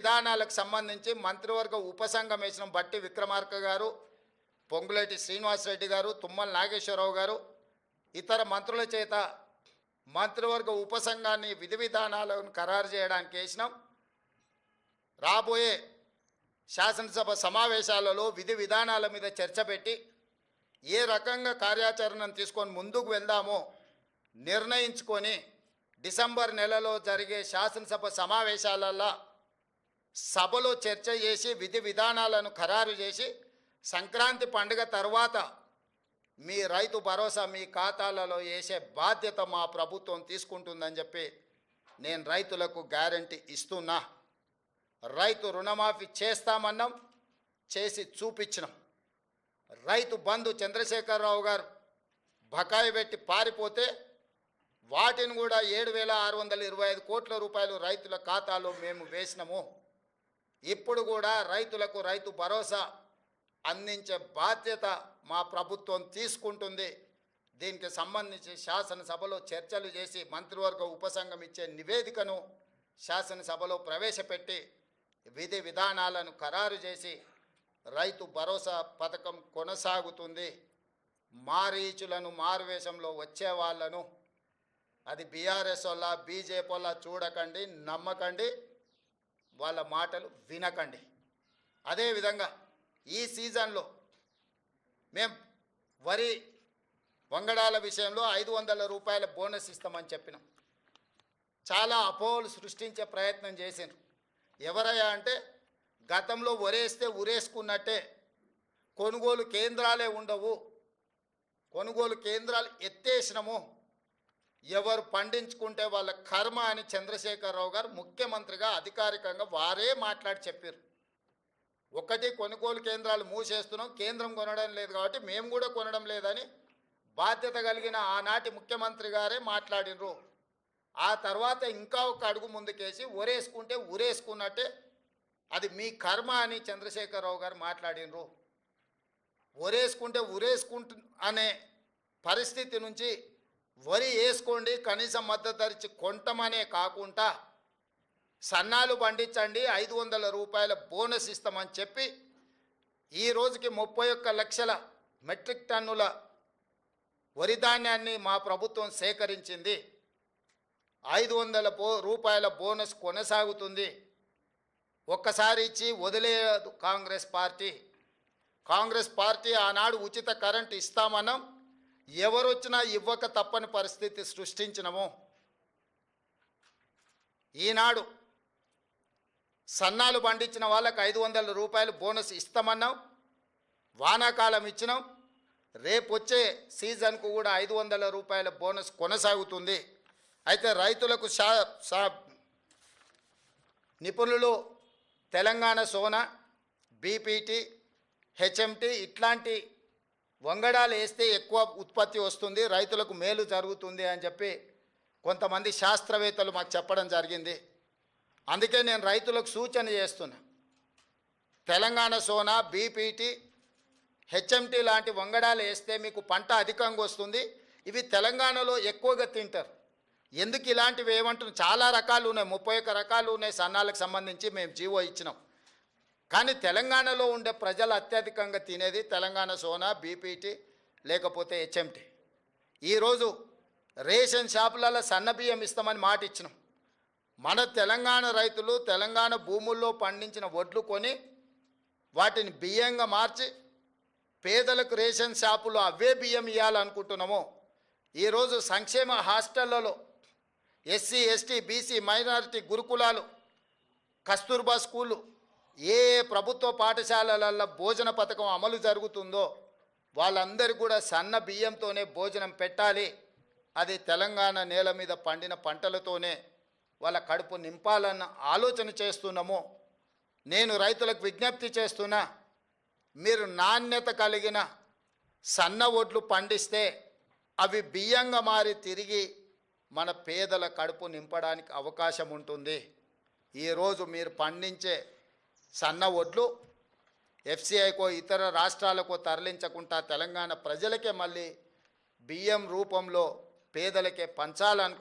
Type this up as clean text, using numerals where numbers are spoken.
విధానాలకు సంబంధించి మంత్రివర్గ ఉపసంఘం వేసిన బట్టి విక్రమార్క గారు, పొంగులేటి శ్రీనివాసరెడ్డి గారు, తుమ్మల నాగేశ్వరరావు గారు ఇతర మంత్రుల చేత మంత్రివర్గ ఉపసంఘాన్ని విధి విధానాలను ఖరారు చేయడానికి వేసినాం. రాబోయే శాసనసభ సమావేశాలలో విధి విధానాల మీద చర్చ పెట్టి ఏ రకంగా కార్యాచరణను తీసుకొని ముందుకు వెళ్దామో నిర్ణయించుకొని డిసెంబర్ నెలలో జరిగే శాసనసభ సమావేశాలలో సభలో చర్చ చేసి విధి విధానాలను ఖరారు చేసి సంక్రాంతి పండుగ తర్వాత మీ రైతు భరోసా మీ ఖాతాలలో వేసే బాధ్యత మా ప్రభుత్వం తీసుకుంటుందని చెప్పి నేను రైతులకు గ్యారంటీ ఇస్తున్నా. రైతు రుణమాఫీ చేస్తామన్నాం, చేసి చూపించినాం. రైతు బంధు చంద్రశేఖరరావు గారు బకాయి పెట్టి పారిపోతే వాటిని కూడా 7,625 కోట్ల రూపాయలు రైతుల ఖాతాలో మేము వేసినాము. ఇప్పుడు కూడా రైతులకు రైతు భరోసా అందించే బాధ్యత మా ప్రభుత్వం తీసుకుంటుంది. దీనికి సంబంధించి శాసనసభలో చర్చలు చేసి మంత్రివర్గ ఉపసంఘం ఇచ్చే నివేదికను శాసనసభలో ప్రవేశపెట్టి విధి విధానాలను ఖరారు చేసి రైతు భరోసా పథకం కొనసాగుతుంది. మారీచులను మారువేషంలో వచ్చే వాళ్ళను అది బీఆర్ఎస్ వల్ల బీజేపీ వల్ల చూడకండి, నమ్మకండి, వాళ్ళ మాటలు వినకండి. అదేవిధంగా ఈ సీజన్లో మేము వరి వంగడాల విషయంలో 500 రూపాయల బోనస్ ఇస్తామని చెప్పినాం. చాలా అపోహలు సృష్టించే ప్రయత్నం చేసినారు. ఎవరయ్యా అంటే గతంలో వరేస్తే ఉరేసుకున్నట్టే కొనుగోలు కేంద్రాలే ఉండవు, కొనుగోలు కేంద్రాలు ఎత్తేసినాము, ఎవరు పండించుకుంటే వాళ్ళ కర్మ అని చంద్రశేఖరరావు గారు ముఖ్యమంత్రిగా అధికారికంగా వారే మాట్లాడి చెప్పారు. ఒకటి కొనుగోలు కేంద్రాలు మూసేస్తున్నాం, కేంద్రం కొనడం లేదు కాబట్టి మేము కూడా కొనడం లేదని బాధ్యత కలిగిన ఆనాటి ముఖ్యమంత్రి గారే మాట్లాడినరు. ఆ తర్వాత ఇంకా ఒక అడుగు ముందుకేసి ఉరేసుకుంటే ఉరేసుకున్నట్టే అది మీ కర్మ అని చంద్రశేఖరరావు గారు మాట్లాడినరు. ఉరేసుకుంటే అనే పరిస్థితి నుంచి వరి వేసుకోండి, కనీసం మద్దతు ధర ఇచ్చి కొంటమనే కాకుండా సన్నాలు పండించండి, 500 రూపాయల బోనస్ ఇస్తామని చెప్పి ఈ రోజుకి 31 లక్షల మెట్రిక్ టన్నుల వరి ధాన్యాన్ని మా ప్రభుత్వం సేకరించింది. 500 రూపాయల బోనస్ కొనసాగుతుంది. ఒక్కసారి ఇచ్చి వదిలేయదు కాంగ్రెస్ పార్టీ. కాంగ్రెస్ పార్టీ ఆనాడు ఉచిత కరెంటు ఇస్తామన్నాం, ఎవరొచ్చినా ఇవ్వక తప్పని పరిస్థితి సృష్టించినము. ఈనాడు సన్నాలు పండించిన వాళ్ళకి 500 రూపాయలు బోనస్ ఇస్తామన్నాం, వానాకాలం ఇచ్చినాం. రేపు వచ్చే సీజన్కు కూడా 500 రూపాయల బోనస్ కొనసాగుతుంది. అయితే రైతులకు నిపుణులు తెలంగాణ సోనా, బీపీటీ, హెచ్ఎంటీ ఇట్లాంటి వంగడాలు వేస్తే ఎక్కువ ఉత్పత్తి వస్తుంది, రైతులకు మేలు జరుగుతుంది అని చెప్పి కొంతమంది శాస్త్రవేత్తలు మాకు చెప్పడం జరిగింది. అందుకే నేను రైతులకు సూచన చేస్తున్నా, తెలంగాణ సోనా, బీపీటీ, హెచ్ఎంటీ లాంటి వంగడాలు వేస్తే మీకు పంట అధికంగా వస్తుంది. ఇవి తెలంగాణలో ఎక్కువగా తింటారు. ఎందుకు ఇలాంటివి ఏమంటున్నాం, చాలా రకాలు ఉన్నాయి, 31 రకాలు ఉన్నాయి సన్నాలకు సంబంధించి మేము జీవో ఇచ్చినాం. కానీ తెలంగాణలో ఉండే ప్రజలు అత్యధికంగా తినేది తెలంగాణ సోనా, బీపీటీ లేకపోతే హెచ్ఎంటీ. ఈరోజు రేషన్ షాపులలో సన్న బియ్యం ఇస్తామని మాట ఇచ్చినాం. మన తెలంగాణ రైతులు తెలంగాణ భూముల్లో పండించిన వడ్లు కొని వాటిని బియ్యంగా మార్చి పేదలకు రేషన్ షాపులో అవే బియ్యం ఇవ్వాలనుకుంటున్నాము. ఈరోజు సంక్షేమ హాస్టళ్లలో ఎస్సీ, ఎస్టీ, బీసీ, మైనారిటీ గురుకులాలు, కస్తూర్బా స్కూళ్ళు, ఏ ప్రభుత్వ పాఠశాలలలో భోజన పథకం అమలు జరుగుతుందో వాళ్ళందరికీ కూడా సన్న బియ్యంతోనే భోజనం పెట్టాలి. అది తెలంగాణ నేల మీద పండిన పంటలతోనే వాళ్ళ కడుపు నింపాలన్న ఆలోచన చేస్తున్నాము. నేను రైతులకు విజ్ఞప్తి చేస్తున్నా, మీరు నాణ్యత కలిగిన సన్న వడ్లు పండిస్తే అవి బియ్యంగా మారి తిరిగి మన పేదల కడుపు నింపడానికి అవకాశం ఉంటుంది. ఈరోజు మీరు పండించే సన్న వడ్లు ఎఫ్సిఐకో ఇతర రాష్ట్రాలకో తరలించకుండా తెలంగాణ ప్రజలకే మళ్ళీ బియ్యం రూపంలో పేదలకే పంచాలను